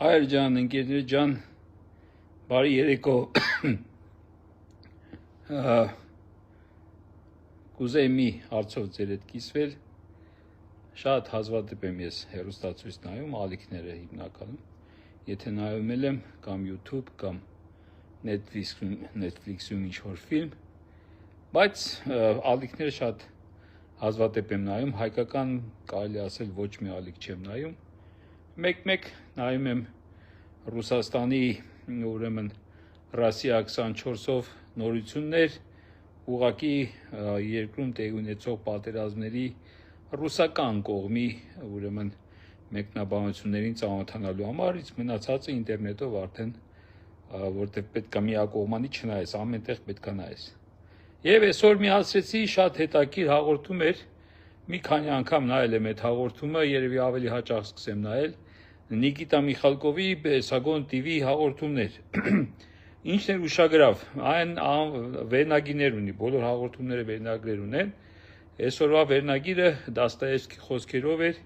Հայր ջան, ընկերներ ջան, բարի երեկո։ Կուզեի մի հարցով ձեր հետ կիսվել։ Շատ հազվադեպ եմ ես հեռուստացույց նայում, ալիքները հիմնականում։ Եթե նայում եմ կամ YouTube կամ Netflix-ում ինչ-որ ֆիլմ, բայց ալիքները շատ հազվադեպ եմ նայում, հայկական կարելի ասել ոչ մի ալիք չեմ նայում։ Մեկ-մեկ նայում եմ Ռուսաստանի ուրեմն Ռասիա 24-ով նորություններ, ուղղակի երկրում տեղի ունեցող պատերազմների ռուսական կողմի ուրեմն մեկնաբանություններին ծանոթանալու համար, իսկ մնացածը ինտերնետով արդեն, որտեղ պետք է միակողմանի չնայես, ամեն տեղ պետք է նայես։ Եվ այսօր միացրեցի շատ հետաքրքիր հաղորդում էր, մի քանի անգամ նայել եմ այդ հաղորդումը, երևի ավելի հաճախ սկսեմ նայել, Նիկիտա Միխալկովի Բեսագոն TV հաղորդումներ։ Ինչն էր ուշագրավ, այն վերնագիրներ ունի, բոլոր հաղորդումները վերնագրեր ունեն։ Այսօրվա վերնագիրը Դաստոևսկի խոսքերով էր,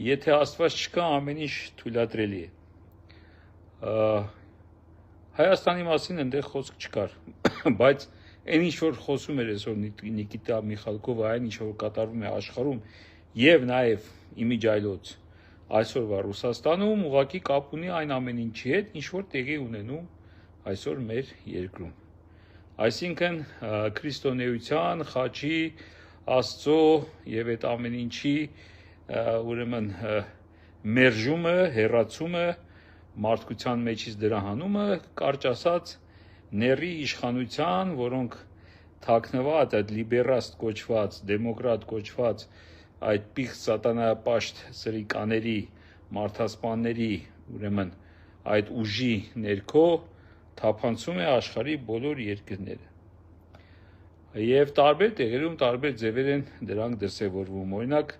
եթե Աստված չկա, ամեն ինչ թույլատրելի է։ Հայաստանի մասին այնտեղ խոսք չկար, բայց այն ինչ որ խոսում էր այսօր Նիկիտա Միխալկովը, այն ինչ որ կատարվում է աշխարհում եւ նաեւ իմիջայլոց այսօրվա Ռուսաստանում, ուղղակի կապ ունի այն ամեն ինչի հետ, ինչ որ տեղի ունենում այսօր մեր երկրում։ Այսինքն քրիստոնեության, խաչի, Աստծո եւ այդ ամեն ինչի ուրեմն մերժումը, հեռացումը, մարդկության մեջից դրա հանումը, կարճ ասած, ների իշխանության, որոնք թաքնված այդ լիբերաստ կոչված, դեմոկրատ կոչված այդ պիղծ սատանայապաշտ սրիկաների, մարդասպանների, ուրեմն այդ ուժի ներքո թափանցում է աշխարհի բոլոր երկրները։ Եվ տարբեր տեղերում տարբեր ձևեր են դրանք դրսևորվում։ Օրինակ,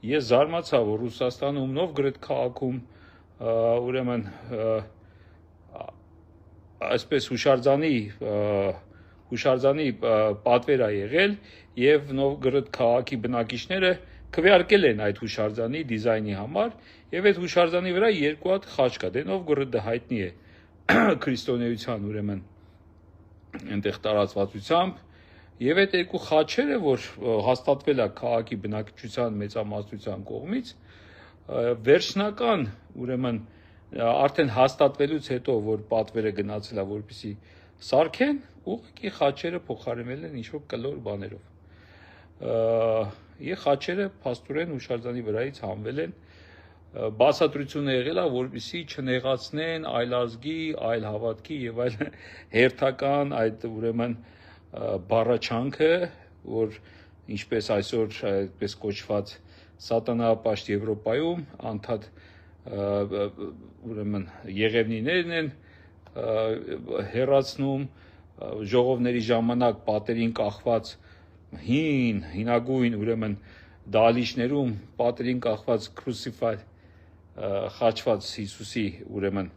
ես զարմացա, որ Ռուսաստանում Նովգորոդ քաղաքում ուրեմն այսպես հուշարձանի պատվեր է եղել եւ Նովգորոդ քաղաքի բնակիչները քվեարկել են այդ հուշարձանի դիզայնի համար եւ այդ հուշարձանի վրա երկու հատ խաչ կա։ Դե Նովգորոդը հայտնի է քրիստոնեության ուրեմն այնտեղ տարածվածությամբ եւ այդ երկու խաչերը, որ հաստատվել է քաղաքի բնակչության մեծամասնության կողմից, վերջնական ուրեմն արդեն հաստատվելուց հետո, որ պատվերը գնացել է, որպեսզի սարքեն, ուղղակի խաչերը փոխարինվել են ինչ-որ կլոր բաներով։ Եվ խաչերը փաստորեն հուշարձանի վրայից հանվել են, բացատրությունը եղել է, որպեսզի չնեղացնեն այլ ազգի, այլ հավատքի եւ այլ հերթական այդ ուրեմն բառաչանքը, որ ինչպես այսօր այդպես կոչված սատանայապաշտ Եվրոպայում անդադ ուրեմն եղևնիներն են հեռացնում ժողովների ժամանակ պատերին կախված հինագույն ուրեմն դահլիճներում պատերին կախված crucified խաչված Հիսուսի ուրեմն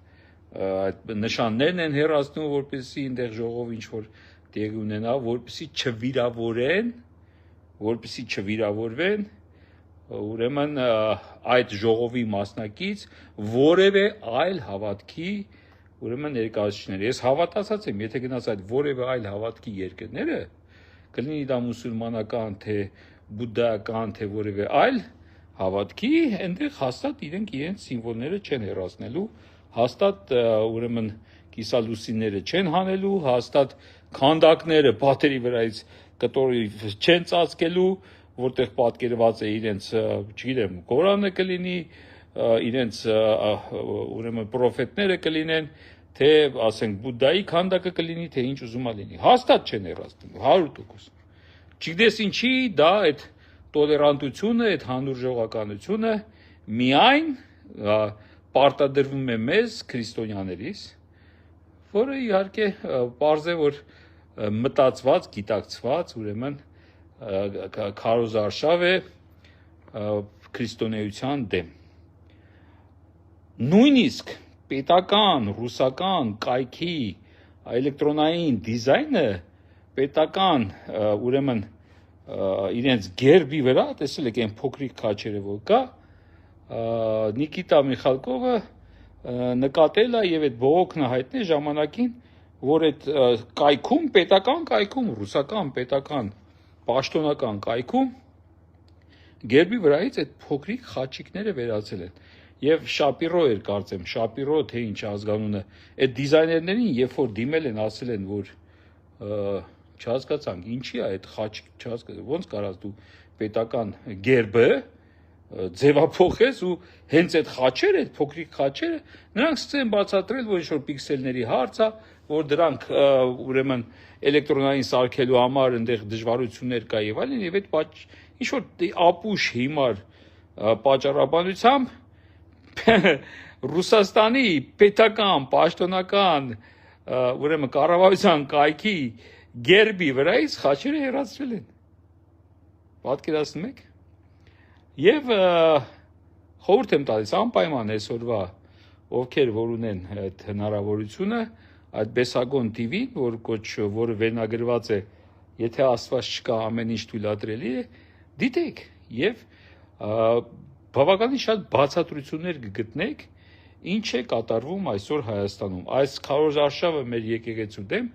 այդ նշաններն են հեռացնում, որպեսզի այնտեղ ժողով ինչ որ տեղի ունենա, որպեսզի չվիրավորվեն, ուրեմն այդ ժողովի մասնակից որևէ այլ հավատքի ուրեմն ներկայացուցիչներ։ Ես հավատացած եմ, եթե գնաց այդ որևէ այլ հավատքի երկրները, կլինի դա մուսուլմանական, թե բուդդայական, թե որևէ այլ հավատքի, այնտեղ հաստատ իրենց սիմվոլները չեն հեռացնելու, հաստատ ուրեմն կիսալուսինները չեն հանելու, հաստատ քանդակները պատերի վրայից կտորի չեն ծածկելու, որտեղ պատկերված է իրենց, չգիտեմ, Կորանը կլինի, իրենց ուրեմն պրոֆետները կլինեն, թե ասենք Բուդդայի քանդակը կլինի, թե ինչ ուզում լինի։ Հաստատ չեն հեռացնելու 100%։ Չգիտես ինչի դա այդ տոլերանտությունը, այդ հանրժողականությունը միայն պարտադրվում է մեզ քրիստոնյաներիս, որը իհարկե պարզ է, որ մտածված, գիտակցված, ուրեմն քարոզարշավ է քրիստոնեության դեմ։ Նույնիսկ պետական, ռուսական կայքի էլեկտրոնային դիզայնը պետական ուրեմն իրենց գերբի վրա, տեսել եք այն փոքրիկ քաչերը որ կա, Նիկիտա Միխալկովը նկատել է եւ այդ բողոքն հայտնել ժամանակին, որ այդ կայքում, պետական կայքում, ռուսական պետական պաշտոնական կայքում գերբի վրայից այդ փոքրիկ խաչիկները վերացել են։ Եվ Շապիրո էր կարծեմ, Շապիրո թե ինչ ազգանունը, այդ դիզայներներին երբ որ դիմել են, ասել են, որ չհասկացանք, ինչի է այդ խաչիկ, չհասկացա, ոնց կարաս դու պետական գերբը ձևափոխես ու հենց այդ խաչերը, այդ փոքրիկ խաչերը, նրանք սկսել են բացատրել, որ ինչ-որ պիքսելների հարց է, որ դրանք ուրեմն էլեկտրոնային սարքելու համար այնտեղ դժվարություններ կա եւ այլն, եւ այդ ինչ-որ ապուշ հիմար պատճառաբանությամբ Ռուսաստանի պետական, պաշտոնական, ուրեմն կառավարության կայքի գերբի վրայից խաչերը հեռացվել են։ Պատկերացնում եք։ Եվ խորհուրդ եմ տալիս անպայման այսօրվա ովքեր որ ունեն այդ հնարավորությունը, այդ Բեսագոն TV-ն, որը վերնագրված է, եթե Աստված չկա, ամեն ինչ թույլատրելի է, դիտեք եւ բավականին շատ բացատրություններ կգտնեք, ինչ է կատարվում այսօր Հայաստանում։ Այս քարոզարշավը մեր եկեղեցու դեմ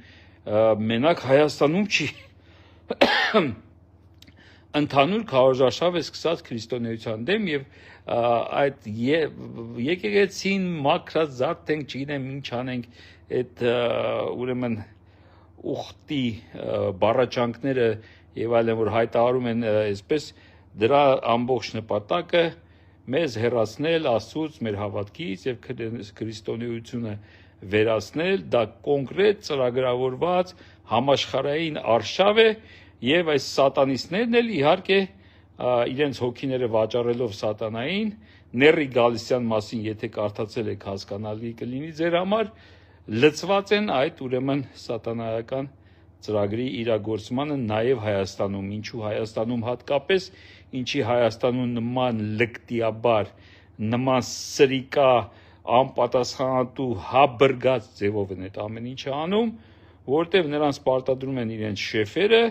մենակ Հայաստանում չի։ Ընդհանուր քարոզարշավ է սկսած քրիստոնեության դեմ եւ այդ եկեղեցին մաքրած զարթենք, չգիտեմ ինչ անենք, այդ ուրեմն ուխտի բառաճանքները եւ այլն որ հայտարարում են այսպես, դրա ամբողջ նպատակը մեզ հեռացնել Աստծուց, մեր հավատքից եւ քրիստոնեությունը վերացնել, դա կոնկրետ ծրագրավորված համաշխարհային արշավ է եւ այս սատանիստներն էլ իհարկե իրենց հոգիները վաճառելով սատանային, Ների Գալիսյան մասին եթե կարդացել եք հասկանալի կլինի ձեր համար, լծված են այդ ուրեմն սատանայական ծրագրի իրագործմանը նաև Հայաստանում, ինչու Հայաստանում հատկապես, ինչի Հայաստանում նման լկտիաբար, նման սրիկա, անպատասխանատու, հաբրգած ձևով են այդ ամեն ինչը անում, որտեղ նրանց պարտադրում են իրենց շեֆերը,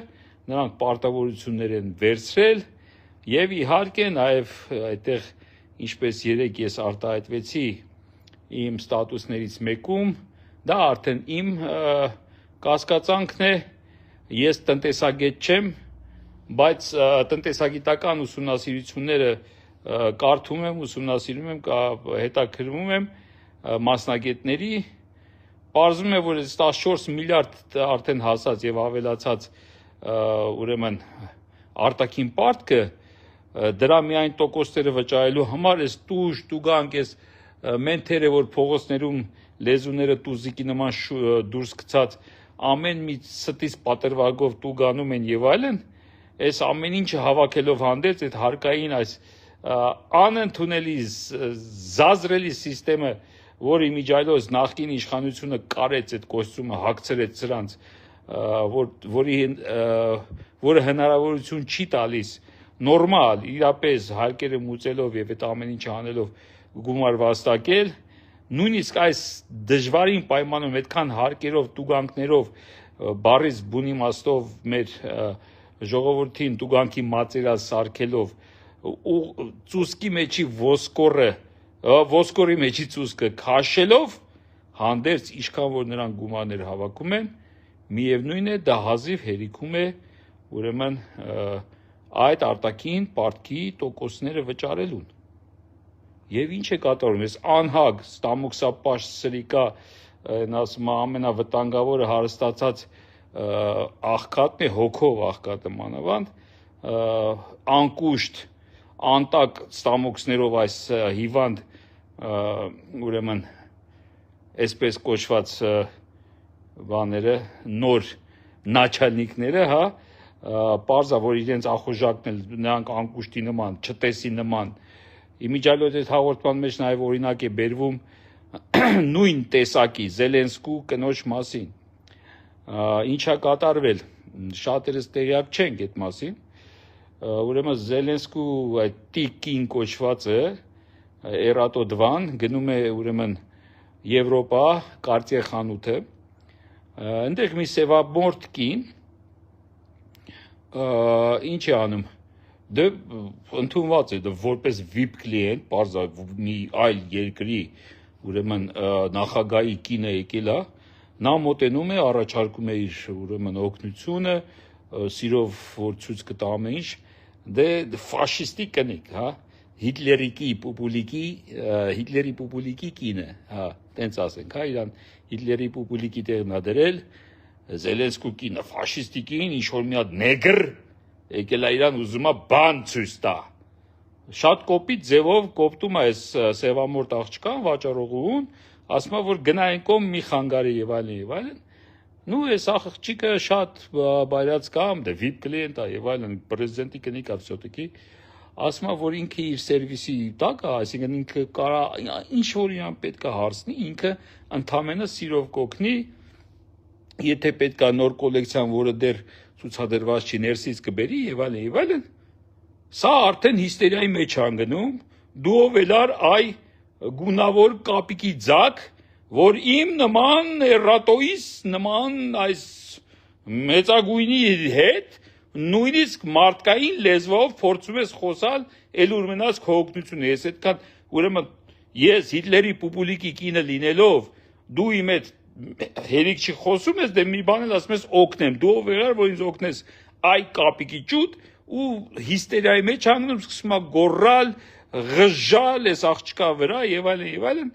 նրանք պարտավորություններ են վերցրել եւ իհարկե նաեւ այդտեղ ինչպես երեք ես արտահայտվեցի իմ ստատուսներից մեկում, դա արդեն իմ կասկածանքն է, ես տնտեսագետ չեմ, բայց տնտեսագիտական ուսումնասիրությունները կարդում եմ, ուսումնասիրում եմ, հետաքրվում եմ մասնագետների, պարզվում է, որ 14 միլիարդ արդեն հասած եւ ավելացած ուրեմն արտաքին պարտքը դրա միայն տոկոսները վճարելու համար էս տուժ, տուգանք, էս մենթերը, որ փողոցներում լեզուները տուզիկի նման դուրս գցած ամեն մի ստից պատրվագով տուգանում են եւ այլն, այս ամեն ինչը հավաքելով հանդերձ այդ հարկային այս անընդունելի զազրելի համակարգը, որի միջայլոց նախկին իշխանությունը կարեց այդ կոստյումը, հագցրեց սրանց, որը հնարավորություն չի տալիս նորմալ, իրապես հարկերը մուծելով եւ այդ ամեն ինչը անելով գումար վաստակել, նույնիսկ այս դժվարին պայմանում այդքան հարկերով, տուգանքներով, բարից բուն իմաստով մեր ժողովրդին տուգանքի մածերած սարքելով ու ծուսկի մեջի ոսկորի մեջի ծուսկը քաշելով հանդերձ ինչքան որ նրանք գումարներ հավաքում են, միևնույն է դա հազիվ հերիքում է ուրեմն այդ արտաքին պարտքի տոկոսները վճարելուն։ Եվ ինչ է կատարում, ես անհագ, ստամոքսապաշտ սրիկա, ասում ամենավտանգավորը հարստացած աղքատն է, հոգով աղքատը մանավանդ, անկուշտ, անտակ ստամոքսներով այս հիվանդ, ուրեմն, այսպես կոչված բաները, նոր նաչալնիկները, հա, պարզա, որ իրենց ախոժակն էլ նրանք անկուշտի նման, չտեսի նման, իմիջիալոց այդ հաղորդման մեջ նաև օրինակ է բերվում նույն տեսակի Զելենսկու կնոջ մասին, ինչա կատարվել, շատերս տեղյակ չենք այդ մասին, ուրեմն Զելենսկու այդ տիկին կոչվածը, Էրատոդվան, գնում է ուրեմն Եվրոպա, Կարծիե խանութը, այնտեղ մի սևամորթ կին, ինչ է անում, դե ընդունված է որպես VIP կլիենտ, պարզա մի այլ երկրի ուրեմն նախագահի կինը եկել է, նա մոտենում է, առաջարկում է իր ուրեմն օգնությունը, սիրով որ ցույց կտա ամեն ինչ, դե ֆաշիստի կնիկ, հա, Հիտլերի պուպուլիկի կինը, հա, տենց ասենք, հա, իրան Հիտլերի պուպուլիկի տեղն ա դրել, Զելենսկու կինը ֆաշիստի կին, ինչ որ մի հատ նեգր եկել է իրան ուզում է բան ցույց տա։ Շատ կոպիտ ձևով կոպտում է այս սևամորթ աղջկան վաճառողուն, ասում է որ գնային կողմ մի խանգարի եւ այլն։ Նու այս աղջիկը շատ բայրած կամ դե VIP կլիենտ է եւ այլն, պրեզիդենտի կնիկ է всё-таки, ասում է որ ինքը իր սերվիսի տակ է, այսինքն ինքը կարա ինչ որ իրան պետք է հարցնի, ինքը ընդամենը սիրով կօգնի, եթե պետք է նոր կոլեկցիան, որը դեռ ցուցադրված չի, ներսից կբերի եւ այլն։ Սա արդեն հիստերիայի մեջ անգնում, դու ով էլար այ գունավոր կապիկի ձակ, որ իմ նման էրատոիս նման այս մեծագույնի հետ նույնիսկ մարդկային լեզվով փորձում ես խոսալ, էլ ուր մնաց քո օգնությունը, ես այդքան ուրեմն ես Հիտլերի պուպուլիկի կինը լինելով, դու իմ հետ հերիք չի խոսում ես, դե մի բան էլ ասում ես օգնեմ, դու ով եղար, որ ինձ օգնես այ կապիկի ճուտ ու հիստերիայի մեջ անգնում սկսում է գոռալ, ղժալ այս աղջկա վրա եւ այլն։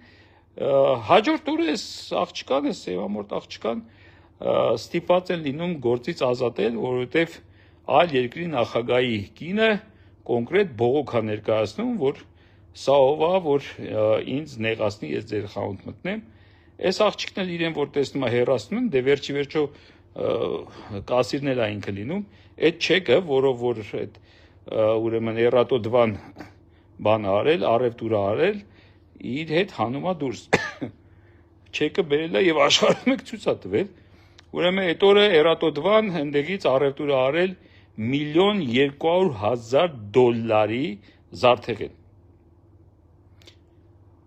Հաջորդ օրը այս աղջկան, այս սևամորթ աղջկան ստիպված են լինում գործից ազատել, որովհետեւ այլ երկրի նախագահի կինը կոնկրետ բողոք է ներկայացնում, որ սա ով է, որ ինձ նեղացնի, ես ձեր խանութ մտնեմ։ Այս աղջիկն էլ իրեն որ տեսնում է հեռացնում են, դե վերջի կասիրն էլ ինքը լինում, այդ չեկը, որով որ այդ ուրեմն էրատո դվան բան արել, առևտուր արել, իր հետ հանում է դուրս։ Չեկը բերել է եւ աշխարհում եք ցույց է տվել։ Ուրեմն այդ օրը էրատո դվան հնդեգից առևտուր արել $1,200,000 զարթեղեն։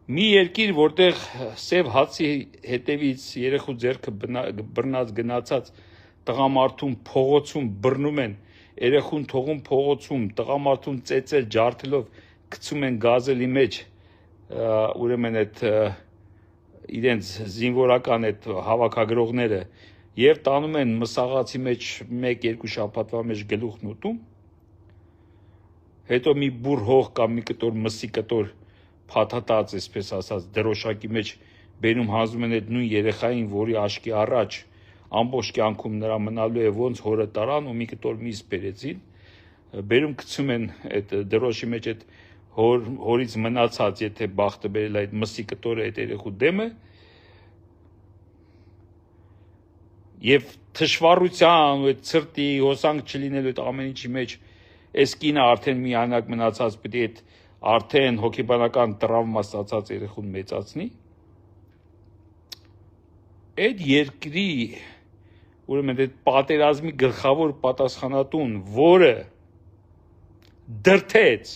Մի երկիր, որտեղ սև հացի հետևից երեխու ձեռքը բռնած գնացած տղամարդուն փողոցում բռնում են, երեխուն թողում փողոցում, տղամարդուն ծեծել ջարդելով գցում են գազելի մեջ, ուրեմն այդ իրենց զինվորական այդ հավաքագրողները եւ տանում են մսաղացի մեջ 1-2 շաբաթվա մեջ գլուխն ուտում, հետո մի բուր հող կամ մի կտոր մսի կտոր փաթաթած, այսպես ասած, դրոշակի մեջ բերում հանձնում են այդ նույն երեխային, որի աշկի առաջ ամբողջ կյանքում նրա մնալու է ոնց հորը տարան ու մի կտոր միս բերեցին, բերում գցում են այդ դրոշի մեջ այդ հորից մնացած, եթե բախտը բերել այդ մսի կտորը այդ երեխու դեմը եւ թշվառության ու այդ ցրտի հոսանք չլինելու այդ ամեն ինչի մեջ այս կինը արդեն միանակ մնացած պետք է այդ արդեն հոգեբանական տրավմա ստացած երեխուն մեծացնի, այդ երկրի ուրեմն այդ պատերազմի գլխավոր պատասխանատուն, որը դրթեց,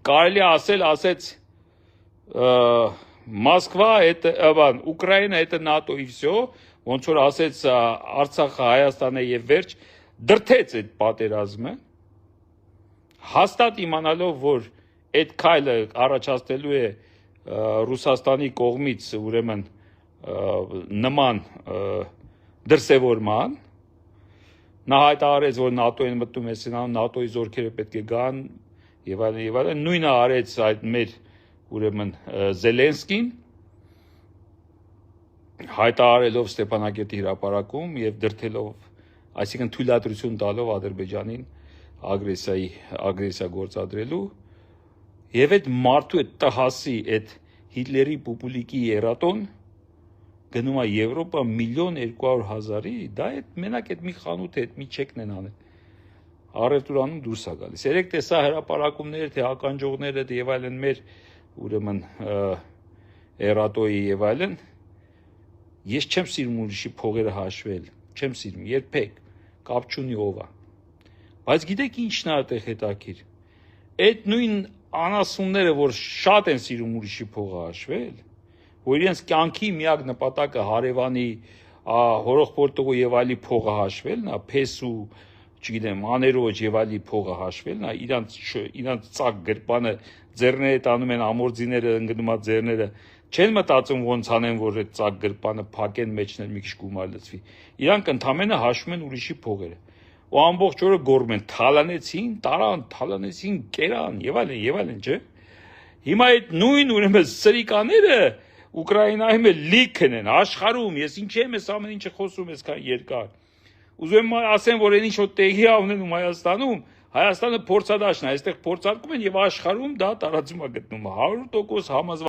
կարելի ասեց Մոսկվա это Ուկրաինա это НАТО и всё, ոնց որ ասեց Արցախը Հայաստանը եւ վերջ, դրթեց այդ պատերազմը, հաստատ իմանալով, որ այդ քայլը առաջացնելու է Ռուսաստանի կողմից ուրեմն նման դրսևորման, նա հայտարարեց, որ ՆԱՏՕ-ին մտնում է սենանում, ՆԱՏՕ-ի զորքերը պետք է գան եւ այլն, նույնը արեց այդ մեր ուրեմն Զելենսկին, հայտարարելով Ստեփանակերտի հրապարակում եւ դրթելով, այսինքն թույլատրություն տալով Ադրբեջանին ագրեսիա գործադրելու եւ այդ մարդու այդ տհասի այդ Հիտլերի պուպուլիկի երատոն գնում է Եվրոպա $1,200,000-ի, դա այդ մենակ այդ մի խանութ է, այդ մի չեկն են անել։ Առևտուրանում դուրս է գալիս։ Երեք տեսա հրապարակումներ, թե ականջողները եւ այլն մեր ուրեմն էրատոյի եւ այլն, ես չեմ սիրում ուրիշի փողերը հաշվել, չեմ սիրում, երբեք, կապ չունի ով է։ Բայց գիտեք ինչն է այդտեղ հետաքրքիր։ Այդ նույն անասունները, որ շատ են սիրում ուրիշի փողը հաշվել, որ իրենց կյանքի միակ նպատակը հարևանի, հորողբորտողու եւ այլի փողը հաշվելն է, փեսու, չգիտեմ, աներոջ եւ այլի փողը հաշվելն է, իրանց ծակ գրպանը ձեռները տանում են ամորձիները ընկնում է ձեռները չեն մտածում ոնց անեն որ այդ ծակ գրպանը փակեն մեջն էլ մի քիչ գումար լցվի իրանք ընդամենը հաշվում են ուրիշի փողերը ու ամբողջ օրը գոռում են թալանեցին տարան թալանեցին կերան եւ այլն չէ հիմա այդ նույն ուրեմն սրիկաները Ուկրաինայում էլ լիքն են աշխարհում ես ինչի եմ այս ամեն ինչը խոսում այսքան երկար ուզում եմ ասեմ որ այն ինչ որ տեղի ունենում Հայաստանը փորձադաշն է այստեղ փորձարկում են եւ աշխարհում դա տարածում է գտնում 100%